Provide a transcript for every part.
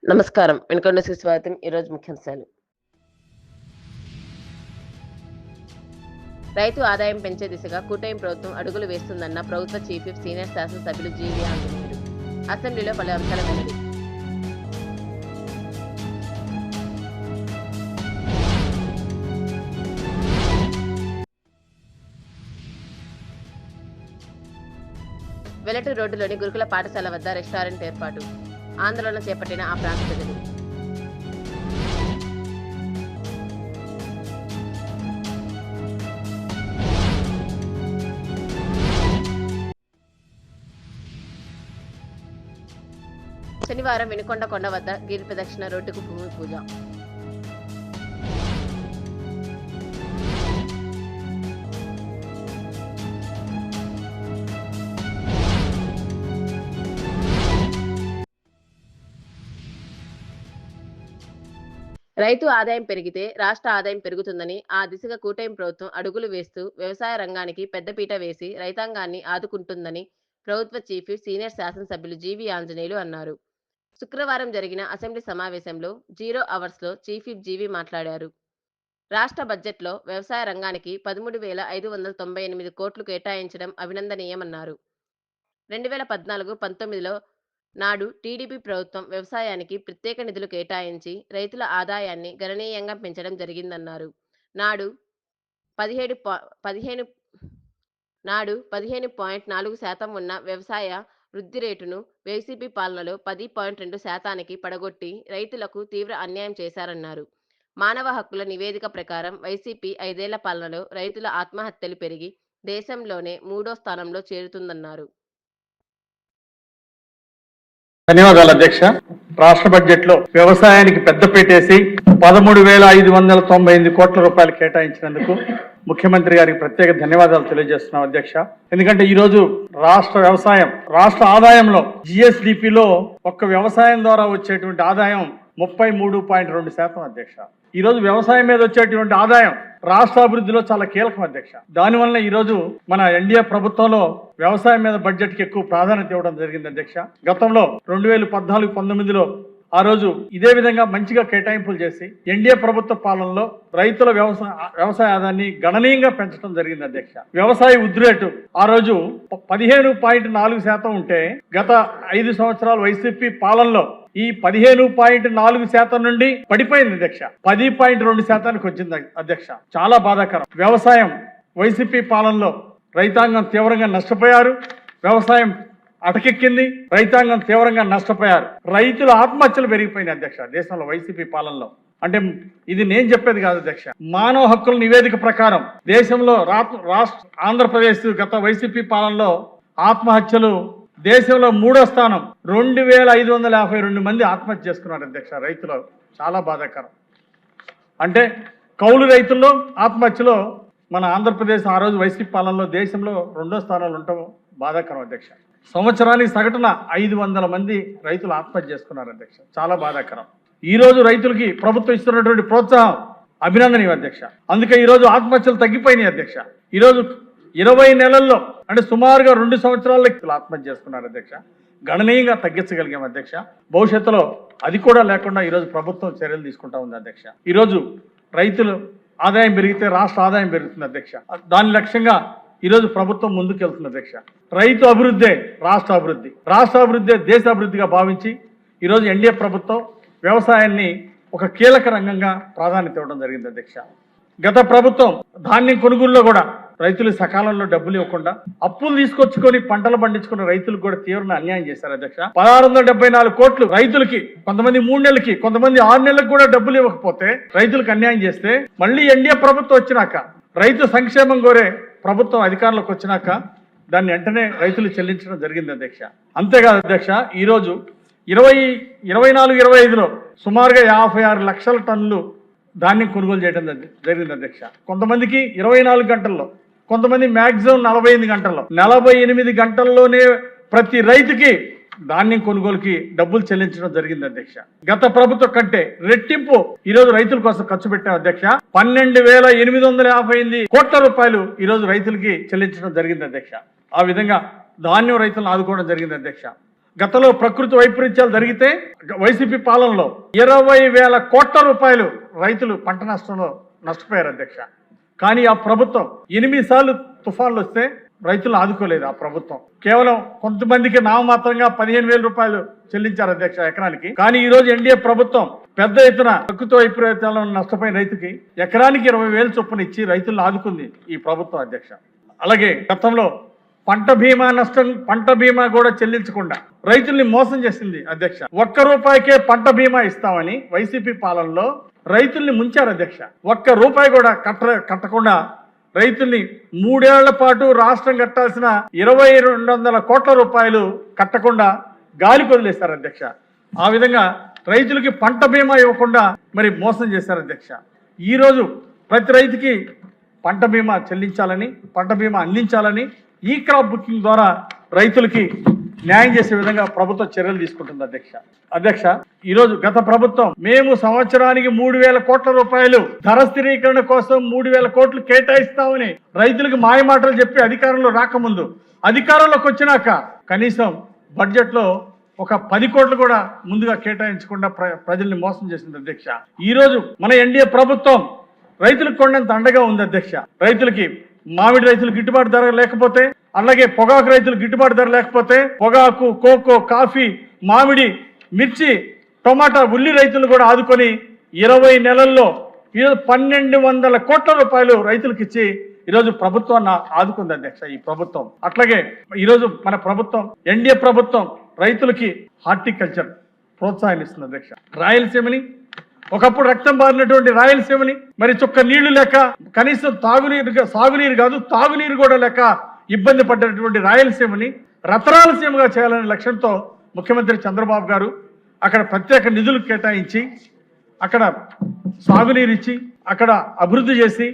నమస్కారం. వెనుకొండ స్వాగతం. ఈరోజు ముఖ్యాంశాలు. రైతు ఆదాయం పెంచే దిశగా కూటమి ప్రభుత్వం అడుగులు వేస్తుందన్న ప్రభుత్వ చీఫ్ విప్ సీనియర్ శాసనసభ్యులు జీవీ ఆంజనేయులు. అసెంబ్లీలో పలు అంశాల వెల్లడి. వెల్లటూరు రోడ్డులోని గురుకుల పాఠశాల వద్ద రెస్టారెంట్ ఏర్పాటు. ఆందోళన చేపట్టిన ఆ ప్రాంత ప్రజలు. శనివారం వినుకొండ కొండ వద్ద గిరి ప్రదక్షిణ రోడ్డుకు భూమి పూజ. రైతు ఆదాయం పెరిగితే రాష్ట్ర ఆదాయం పెరుగుతుందని ఆ దిశగా కూటమి ప్రభుత్వం అడుగులు వేస్తూ వ్యవసాయ రంగానికి పెద్దపీట వేసి రైతాంగాన్ని ఆదుకుంటుందని ప్రభుత్వ చీఫ్ విప్ సీనియర్ శాసనసభ్యులు జీవీ ఆంజనేయులు అన్నారు. శుక్రవారం జరిగిన అసెంబ్లీ సమావేశంలో 0 అవర్స్లో చీఫ్ విప్ జీవీ మాట్లాడారు. రాష్ట్ర బడ్జెట్లో వ్యవసాయ రంగానికి 13,598 కోట్లు కేటాయించడం అభినందనీయమన్నారు. 2014-19లో నాడు టీడీపీ ప్రభుత్వం వ్యవసాయానికి ప్రత్యేక నిధులు కేటాయించి రైతుల ఆదాయాన్ని గణనీయంగా పెంచడం జరిగిందన్నారు. నాడు 15.4% ఉన్న వ్యవసాయ వృద్ధి రేటును వైసీపీ పాలనలో 10.2%కి పడగొట్టి రైతులకు తీవ్ర అన్యాయం చేశారన్నారు. మానవ హక్కుల నివేదిక ప్రకారం వైసీపీ 5 ఏళ్ల పాలనలో రైతుల ఆత్మహత్యలు పెరిగి దేశంలోనే 3వ స్థానంలో చేరుతుందన్నారు. ధన్యవాదాలు అధ్యక్ష. రాష్ట్ర బడ్జెట్ లో వ్యవసాయానికి పెద్దపీటేసి 13,598 కోట్ల రూపాయలు కేటాయించినందుకు ముఖ్యమంత్రి గారికి ప్రత్యేక ధన్యవాదాలు తెలియజేస్తున్నాం అధ్యక్ష. ఎందుకంటే ఈ రోజు రాష్ట్ర ఆదాయంలో జిఎస్డిపిలో ఒక్క వ్యవసాయం ద్వారా వచ్చేటువంటి ఆదాయం 33.2% అధ్యక్ష. ఈ రోజు వ్యవసాయం మీద వచ్చేటువంటి ఆదాయం రాష్ట్ర అభివృద్ధిలో చాలా కీలకం అధ్యక్ష. దానివల్ల ఈ రోజు మన ఎన్డీఏ ప్రభుత్వంలో వ్యవసాయం మీద బడ్జెట్ కి ఎక్కువ ప్రాధాన్యత ఇవ్వడం జరిగింది అధ్యక్ష. గతంలో 2014-19లో ఆ రోజు ఇదే విధంగా మంచిగా కేటాయింపులు చేసి ఎన్డీఏ ప్రభుత్వ పాలనలో రైతుల వ్యవసాయ ఆదాయాన్ని గణనీయంగా పెంచడం జరిగింది అధ్యక్ష. వ్యవసాయ వృద్ధి రేటు ఆ రోజు 15.4% ఉంటే గత 5 సంవత్సరాలు వైసీపీ పాలనలో ఈ 15.4% నుండి పడిపోయింది అధ్యక్ష. 10.2%కి వచ్చింది అధ్యక్ష. చాలా బాధాకరం. వ్యవసాయం వైసీపీ పాలనలో రైతాంగం తీవ్రంగా నష్టపోయారు. వ్యవసాయం అటకెక్కింది. రైతాంగం తీవ్రంగా నష్టపోయారు. రైతుల ఆత్మహత్యలు పెరిగిపోయినాయి అధ్యక్ష దేశంలో వైసీపీ పాలనలో. అంటే ఇది నేను చెప్పేది కాదు అధ్యక్ష. మానవ హక్కుల నివేదిక ప్రకారం దేశంలో ఆంధ్రప్రదేశ్ గత వైసీపీ పాలనలో ఆత్మహత్యలు దేశంలో 3వ స్థానం. 2,552 మంది ఆత్మహత్య చేసుకున్నారు అధ్యక్ష రైతులు. చాలా బాధాకరం. అంటే కౌలు రైతుల్లో ఆత్మహత్యలో మన ఆంధ్రప్రదేశ్ ఆ రోజు వైసీపీ పాలనలో దేశంలో 2వ స్థానాలు ఉండటం బాధాకరం అధ్యక్ష. సంవత్సరానికి సగటున 500 మంది రైతులు ఆత్మహత్య చేసుకున్నారు అధ్యక్ష. చాలా బాధాకరం. ఈ రోజు రైతులకి ప్రభుత్వం ఇస్తున్నటువంటి ప్రోత్సాహం అభినందనీయం అధ్యక్ష. అందుకే ఈరోజు ఆత్మహత్యలు తగ్గిపోయినాయి అధ్యక్ష. ఈరోజు 20 నెలల్లో అంటే సుమారుగా 2 సంవత్సరాల ఆత్మహత్య చేసుకున్నారు అధ్యక్ష. గణనీయంగా తగ్గించగలిగాం అధ్యక్ష. భవిష్యత్తులో అది కూడా లేకుండా ఈరోజు ప్రభుత్వం చర్యలు తీసుకుంటా ఉంది అధ్యక్ష. ఈరోజు రైతులు ఆదాయం పెరిగితే రాష్ట్ర ఆదాయం పెరుగుతుంది అధ్యక్ష. దాని లక్ష్యంగా ఈరోజు ప్రభుత్వం ముందుకెళ్తుంది అధ్యక్ష. రైతు అభివృద్ధే రాష్ట్ర అభివృద్ధి, రాష్ట్ర అభివృద్ధే దేశ అభివృద్ధిగా భావించి ఈరోజు ఎన్డీఏ ప్రభుత్వం వ్యవసాయాన్ని ఒక కీలక రంగంగా ప్రాధాన్యత ఇవ్వడం జరిగింది అధ్యక్ష. గత ప్రభుత్వం ధాన్యం కొనుగోలులో కూడా రైతులు సకాలంలో డబ్బులు ఇవ్వకుండా అప్పులు తీసుకొచ్చుకొని పంటలు పండించుకున్న రైతులకు కూడా తీవ్ర అన్యాయం చేశారు అధ్యక్ష. 1674 కోట్లు రైతులకి, కొంతమంది 3 నెలలకి, కొంతమంది 6 నెలలకు కూడా డబ్బులు ఇవ్వకపోతే రైతులకు అన్యాయం చేస్తే మళ్ళీ ఎన్డీఏ ప్రభుత్వం వచ్చినాక రైతు సంక్షేమం కోరే ప్రభుత్వం అధికారంలోకి వచ్చినాక దాన్ని వెంటనే రైతులు చెల్లించడం జరిగింది అధ్యక్ష. అంతేకాదు అధ్యక్ష, ఈరోజు 24-25లో సుమారుగా 56 లక్షల టన్నులు ధాన్యం కొనుగోలు చేయడం జరిగింది అధ్యక్ష. కొంతమందికి 24 గంటల్లో, కొంతమంది మ్యాక్సిమం 48 గంటల్లో. 48 గంటల్లోనే ప్రతి రైతుకి ధాన్యం కొనుగోలుకి డబ్బులు చెల్లించడం జరిగింది అధ్యక్ష. గత ప్రభుత్వం కంటే రెట్టింపు ఈరోజు రైతుల కోసం ఖర్చు పెట్టాం అధ్యక్ష. 12,858 కోట్ల రూపాయలు ఈరోజు రైతులకి చెల్లించడం జరిగింది అధ్యక్ష. ఆ విధంగా ధాన్యం రైతులను ఆదుకోవడం జరిగింది అధ్యక్ష. గతంలో ప్రకృతి వైపరీత్యాలు జరిగితే వైసీపీ పాలనలో 20,000 కోట్ల రూపాయలు రైతులు పంట నష్టంలో నష్టపోయారు అధ్యక్ష. కానీ ఆ ప్రభుత్వం 8 సార్లు తుఫాన్లు వస్తే రైతులు ఆదుకోలేదు. ఆ ప్రభుత్వం కేవలం కొంతమందికి నామమాత్రంగా 15,000 రూపాయలు చెల్లించారు అధ్యక్ష ఎకరానికి. కానీ ఈ రోజు ఎన్డీఏ ప్రభుత్వం పెద్ద ఎత్తున ప్రకృతి వైపరీత్యాలను నష్టపోయిన రైతుకి ఎకరానికి 20,000 చొప్పున ఇచ్చి రైతులను ఆదుకుంది ఈ ప్రభుత్వం అధ్యక్ష. అలాగే గతంలో పంట బీమా కూడా చెల్లించకుండా రైతుల్ని మోసం చేసింది అధ్యక్ష. 1 రూపాయికే పంట బీమా ఇస్తామని వైసీపీ పాలనలో రైతుల్ని ముంచారు అధ్యక్ష. 1 రూపాయి కూడా కట్టకుండా రైతుల్ని 3 ఏళ్ల పాటు రాష్ట్రం కట్టాల్సిన 2,200 కోట్ల రూపాయలు కట్టకుండా గాలి వదిలేశారు అధ్యక్ష. ఆ విధంగా రైతులకి పంట బీమా ఇవ్వకుండా మరి మోసం చేశారు అధ్యక్ష. ఈరోజు ప్రతి రైతుకి పంట బీమా చెల్లించాలని, పంట బీమా అందించాలని ఈ క్రాప్ బుకింగ్ ద్వారా రైతులకి న్యాయం చేసే విధంగా ప్రభుత్వం చర్యలు తీసుకుంటుంది అధ్యక్ష. ఈరోజు గత ప్రభుత్వం మేము సంవత్సరానికి 3,000 కోట్ల రూపాయలు ధర స్థిరీకరణ కోసం 3,000 కోట్లు కేటాయిస్తామని రైతులకు మాయమాటలు చెప్పి అధికారంలో రాకముందు అధికారంలోకి వచ్చినాక కనీసం బడ్జెట్ లో ఒక 10 కోట్లు కూడా ముందుగా కేటాయించకుండా ప్రజల్ని మోసం చేసింది అధ్యక్ష. ఈ రోజు మన ఎన్డీఏ ప్రభుత్వం రైతులకు కొండంత అండగా ఉంది అధ్యక్ష. రైతులకి మామిడి రైతులు గిట్టుబాటు ధర లేకపోతే, అలాగే పొగాకు రైతులు గిట్టుబాటు ధర లేకపోతే పొగాకు, కోకో, కాఫీ, మామిడి, మిర్చి, టొమాటా, ఉల్లి రైతులు కూడా ఆదుకొని 20 నెలల్లో ఈరోజు 1,200 కోట్ల రూపాయలు రైతులకు ఇచ్చి ఈరోజు ప్రభుత్వాన్ని ఆదుకుంది అధ్యక్ష ఈ ప్రభుత్వం. అట్లాగే ఈరోజు మన ప్రభుత్వం ఎన్డీఏ ప్రభుత్వం రైతులకి హార్టికల్చర్ ప్రోత్సాహాన్ని ఇస్తుంది అధ్యక్ష. రాయలసీమని ఒకప్పుడు రక్తం బారినటువంటి రాయలసీమని మరి చుక్క నీళ్లు లేక కనీసం సాగునీరు కాదు తాగునీరు కూడా లేక ఇబ్బంది పడ్డటువంటి రాయలసీమని రతనాలసీమగా చేయాలనే లక్ష్యంతో ముఖ్యమంత్రి చంద్రబాబు గారు అక్కడ ప్రత్యేక నిధులు కేటాయించి అక్కడ సాగునీరు ఇచ్చి అక్కడ అభివృద్ధి చేసి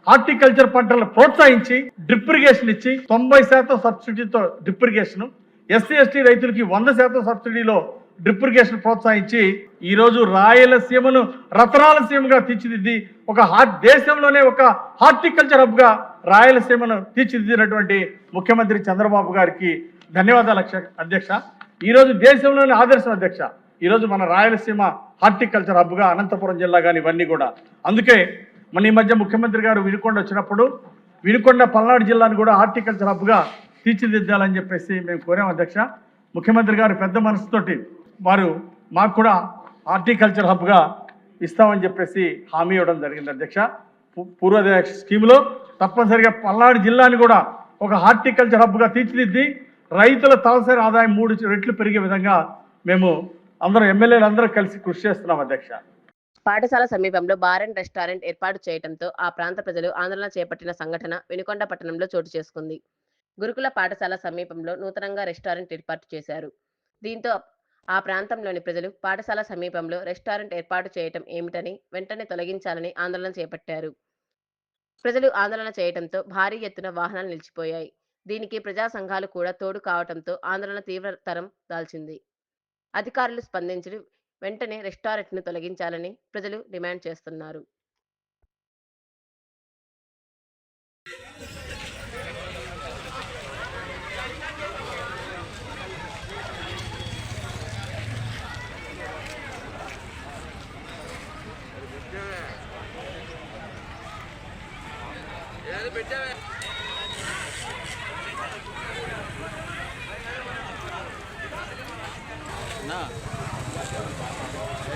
హార్టికల్చర్ పంటలను ప్రోత్సహించి డ్రిప్ ఇరిగేషన్ ఇచ్చి 90% సబ్సిడీతో డ్రిప్ ఇరిగేషన్, ఎస్సీ ఎస్టీ రైతులకి 100% సబ్సిడీలో డ్రిప్ ఇరిగేషన్ ప్రోత్సహించి ఈ రోజు రాయలసీమను రతనాలసీమగా తీర్చిదిద్ది దేశంలోనే ఒక హార్టికల్చర్ హబ్ గా రాయలసీమను తీర్చిదిద్దినటువంటి ముఖ్యమంత్రి చంద్రబాబు గారికి ధన్యవాదాలు అధ్యక్ష. ఈ రోజు దేశంలోనే ఆదర్శం అధ్యక్ష. ఈ రోజు మన రాయలసీమ హార్టికల్చర్ హబ్ గా అనంతపురం జిల్లా కానీ ఇవన్నీ కూడా. అందుకే మన ఈ మధ్య ముఖ్యమంత్రి గారు వినుకొండ వచ్చినప్పుడు వినుకొండ పల్నాడు జిల్లాను కూడా హార్టికల్చర్ హబ్ గా తీర్చిదిద్దాలని చెప్పేసి మేము కోరాం అధ్యక్ష. ముఖ్యమంత్రి గారు పెద్ద మనసుతోటి వారు మాకు కూడా హార్టికల్చర్ హబ్గా ఇస్తామని చెప్పేసి హామీ ఇవ్వడం జరిగింది అధ్యక్ష. పూర్వోదయ స్కీమ్లో తప్పనిసరిగా పల్నాడు జిల్లాని కూడా ఒక హార్టికల్చర్ హబ్గా తీర్చిదిద్ది రైతుల తలసరి ఆదాయం 3 రెట్లు పెరిగే విధంగా మేము అందరం ఎమ్మెల్యేలు అందరూ కలిసి కృషి చేస్తున్నాం అధ్యక్ష. పాఠశాల సమీపంలో బార్ అండ్ రెస్టారెంట్ ఏర్పాటు చేయడంతో ఆ ప్రాంత ప్రజలు ఆందోళన చేపట్టిన సంఘటన వినుకొండ పట్టణంలో చోటు చేసుకుంది. గురుకుల పాఠశాల సమీపంలో నూతనంగా రెస్టారెంట్ ఏర్పాటు చేశారు. దీంతో ఆ ప్రాంతంలోని ప్రజలు పాఠశాల సమీపంలో రెస్టారెంట్ ఏర్పాటు చేయటం ఏమిటని వెంటనే తొలగించాలని ఆందోళన చేపట్టారు. ప్రజలు ఆందోళన చేయడంతో భారీ ఎత్తున వాహనాలు నిలిచిపోయాయి. దీనికి ప్రజా సంఘాలు కూడా తోడు కావడంతో ఆందోళన తీవ్రతరం దాల్చింది. అధికారులు స్పందించి వెంటనే రెస్టారెంట్ను తొలగించాలని ప్రజలు డిమాండ్ చేస్తున్నారు.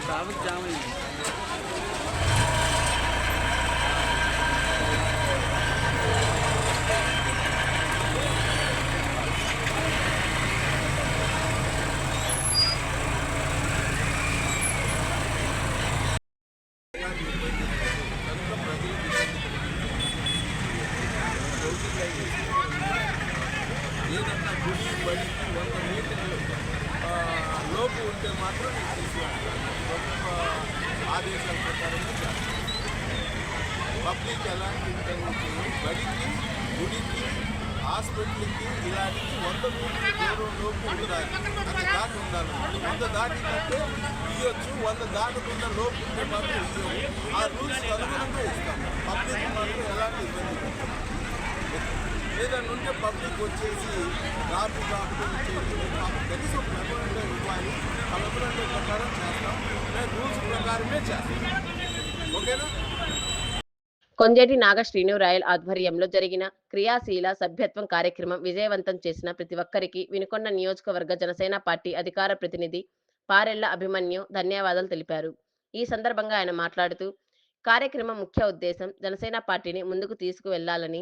ట్రాఫిక్ జామ్ అయింది. ఏదన్నా గుడి బడికి 100 మీటర్లు లోపు ఉంటే మాత్రం నేను తీసుకుంటాను. ఆదేశాల ప్రకారంగా పబ్లిక్ ఎలాంటి బడికి, గుడికి, హాస్పిటల్కి ఇలాంటి 100 మీటర్ల దూరం లోపు ఉండాలి. అది దాటి ఉండాలి. 100 దాటిందంటే ఇవ్వచ్చు, 100 దాటకుండా లోపు ఉంటే మాత్రం ఇవ్వవు. ఆ రూల్స్ అనుగుణంగా ఇస్తాం. పబ్లిక్ మాత్రం ఎలాంటి ఇబ్బంది ఏదైనా ఉంటే పబ్లిక్ వచ్చేసి ట్రాఫిక్ ఆపుతుంది కనీసం ఒక మెమోరండం ఇవ్వాలి. ఆ మెమోరండం ప్రకారం చేస్తాం. మేము రూల్స్ ప్రకారమే చేస్తాం. ఓకేనా? కొంజేటి నాగశ్రీను రాయల్ ఆధ్వర్యంలో జరిగిన క్రియాశీల సభ్యత్వం కార్యక్రమం విజయవంతం చేసిన ప్రతి ఒక్కరికి వినుకొండ నియోజకవర్గ జనసేన పార్టీ అధికార ప్రతినిధి పారెళ్ల అభిమన్యు ధన్యవాదాలు తెలిపారు. ఈ సందర్భంగా ఆయన మాట్లాడుతూ కార్యక్రమం ముఖ్య ఉద్దేశం జనసేన పార్టీని ముందుకు తీసుకువెళ్లాలని,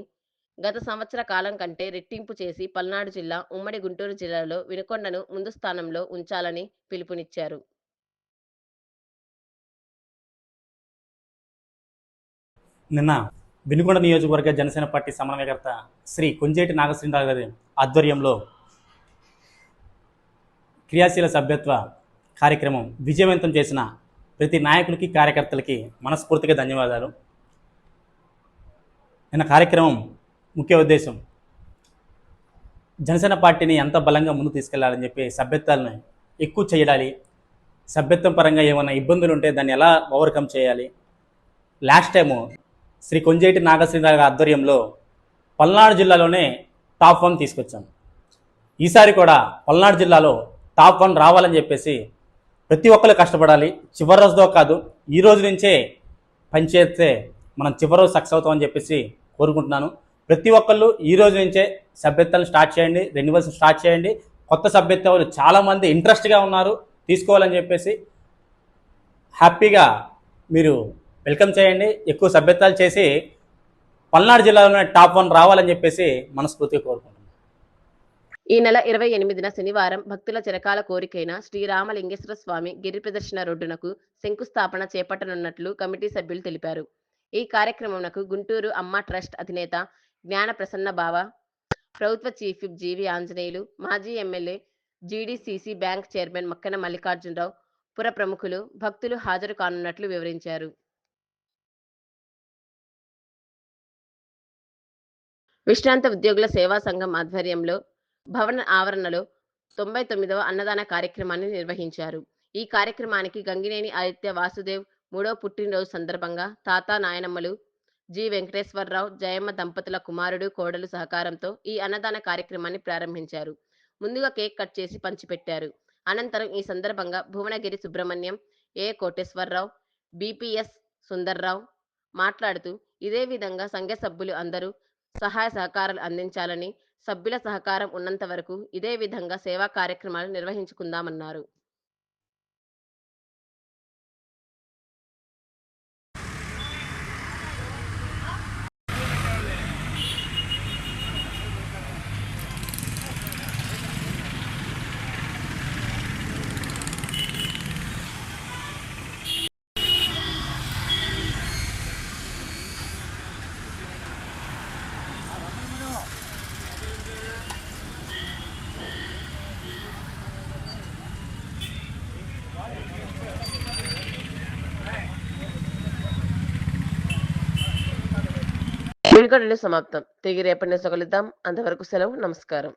గత సంవత్సర కాలం కంటే రెట్టింపు చేసి పల్నాడు జిల్లా, ఉమ్మడి గుంటూరు జిల్లాలో వినుకొండను ముందు స్థానంలో ఉంచాలని పిలుపునిచ్చారు. నిన్న వినుకొండ నియోజకవర్గ జనసేన పార్టీ సమన్వయకర్త శ్రీ కొంజేటి నాగశ్రీరావు గారి ఆధ్వర్యంలో క్రియాశీల సభ్యత్వ కార్యక్రమం విజయవంతం చేసిన ప్రతి నాయకులకి, కార్యకర్తలకి మనస్ఫూర్తిగా ధన్యవాదాలు. నిన్న కార్యక్రమం ముఖ్య ఉద్దేశం జనసేన పార్టీని ఎంత బలంగా ముందుకు తీసుకెళ్లాలని చెప్పి సభ్యత్వాలను ఎక్కువ చేయాలి, సభ్యత్వం పరంగా ఏమైనా ఇబ్బందులు ఉంటే దాన్ని ఎలా ఓవర్కమ్ చేయాలి. లాస్ట్ టైము శ్రీ కొంజేటి నాగశ్రీరావు గారి ఆధ్వర్యంలో పల్నాడు జిల్లాలోనే టాప్ 1 తీసుకొచ్చాం. ఈసారి కూడా పల్నాడు జిల్లాలో టాప్ 1 రావాలని చెప్పేసి ప్రతి ఒక్కరు కష్టపడాలి. చివరి రోజుతో కాదు, ఈ రోజు నుంచే పనిచేస్తే మనం చివరి రోజు సక్సెస్ అవుతామని చెప్పేసి కోరుకుంటున్నాను. ప్రతి ఒక్కళ్ళు ఈ రోజు నుంచే సభ్యత్వాలు స్టార్ట్ చేయండి, రెన్యువల్స్ స్టార్ట్ చేయండి. కొత్త సభ్యత్వాలు చాలామంది ఇంట్రెస్ట్గా ఉన్నారు తీసుకోవాలని చెప్పేసి. హ్యాపీగా మీరు వెల్కమ్ చేయండి. ఎక్కువ సభ్యత్వాలు చేసి పల్నాడు జిల్లాలోనే టాప్ 1 రావాలని చెప్పేసి మనస్ఫూర్తిగా కోరుకుంటున్నాను. ఈ నెల 28న శనివారం భక్తుల చిరకాల కోరికైన శ్రీరామలింగేశ్వర స్వామి గిరి ప్రదర్శన రోడ్డునకు శంకుస్థాపన చేపట్టనున్నట్లు కమిటీ సభ్యులు తెలిపారు. ఈ కార్యక్రమంకు గుంటూరు అమ్మ ట్రస్ట్ అధినేత జ్ఞాన ప్రసన్న బావ, ప్రభుత్వ చీఫ్ విప్ జీవి ఆంజనేయులు, మాజీ MLA, GDCC bank chairman Makkana Mallikarjunarao, పుర ప్రముఖులు, భక్తులు హాజరు కానున్నట్లు వివరించారు. విశ్రాంత ఉద్యోగుల సేవా సంఘం ఆధ్వర్యంలో భవన ఆవరణలో 99వ అన్నదాన కార్యక్రమాన్ని నిర్వహించారు. ఈ కార్యక్రమానికి గంగినేని ఆదిత్య వాసుదేవ్ 3వ పుట్టినరోజు సందర్భంగా తాత, నాయనమ్మలు జి వెంకటేశ్వరరావు, జయమ్మ దంపతుల కుమారుడు, కోడలు సహకారంతో ఈ అన్నదాన కార్యక్రమాన్ని ప్రారంభించారు. ముందుగా కేక్ కట్ చేసి పంచిపెట్టారు. అనంతరం ఈ సందర్భంగా భువనగిరి సుబ్రహ్మణ్యం, ఏ కోటేశ్వరరావు, బీపీఎస్ సుందర్రావు మాట్లాడుతూ ఇదే విధంగా సంఘ సభ్యులు అందరూ సహాయ సహకారాలు అందించాలని, సభ్యుల సహకారం ఉన్నంత వరకు ఇదే విధంగా సేవా కార్యక్రమాలు నిర్వహించుకుందామన్నారు. వినుకొండ సమాప్తం. తిరిగి రేపటి న్యూస్లో కలుద్దాం. అంతవరకు సెలవు. నమస్కారం.